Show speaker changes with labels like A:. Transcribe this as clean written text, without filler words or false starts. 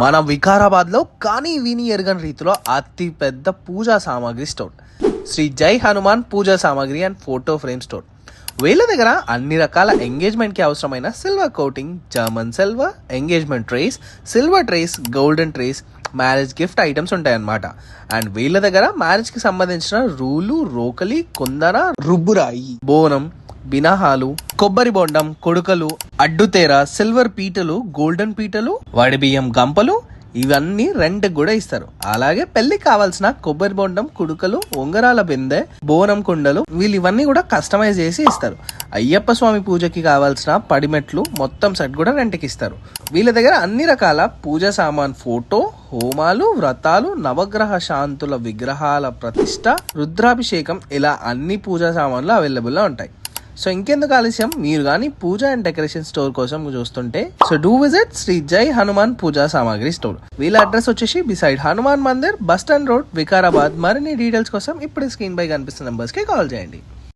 A: మన వికారాబాద్ లో కానీ విని ఎరగని రీతిలో అతి పెద్ద పూజా సామాగ్రి స్టోర్ శ్రీ జై హనుమాన్ పూజా సామాగ్రి అండ్ ఫోటో ఫ్రేమ్ స్టోర్. వీళ్ళ దగ్గర అన్ని రకాల ఎంగేజ్మెంట్ కి అవసరమైన silver coating, German silver, engagement trace, silver trace, golden trace, marriage gift items ఉంటాయన్నమాట. అండ్ వీళ్ళ దగ్గర మ్యారేజ్ కి సంబంధించిన రూలు, రోకలి, కుందన, రుబ్బురాయి, బోనం, బినాహాలు, కొబ్బరి బొండం, కొడుకలు, అడ్డుతేర, సిల్వర్ పీటలు, గోల్డెన్ పీటలు, వడి బియ్యం గంపలు ఇవన్నీ రెంట్ కూడా ఇస్తారు. అలాగే పెళ్లికి కావాల్సిన కొబ్బరి బొండం, కుడుకలు, ఉంగరాల బిందె, బోనం కుండలు వీళ్ళు ఇవన్నీ కూడా కస్టమైజ్ చేసి ఇస్తారు. అయ్యప్ప స్వామి పూజకి కావాల్సిన పడిమెట్లు మొత్తం సెట్ కూడా రెంట్కి ఇస్తారు. వీళ్ళ దగ్గర అన్ని రకాల పూజా సామాన్, ఫోటో, హోమాలు, వ్రతాలు, నవగ్రహ శాంతుల విగ్రహాల ప్రతిష్ట, రుద్రాభిషేకం ఇలా అన్ని పూజా సామాన్లు అవైలబుల్ గా ఉంటాయి. సో ఇంకెందుకు ఆలస్యం, మీరు కానీ పూజ అండ్ డెకరేషన్ స్టోర్ కోసం చూస్తుంటే సో డూ విజిట్ శ్రీ జై హనుమాన్ పూజా సామాగ్రి స్టోర్. వీళ్ళ అడ్రస్ వచ్చేసి beside Hanuman Mandir, bus stand road, Vikarabad. మరిన్ని డీటెయిల్స్ కోసం ఇప్పుడు స్క్రీన్ పై కనిపిస్తున్న నంబర్స్ కి కాల్ చేయండి.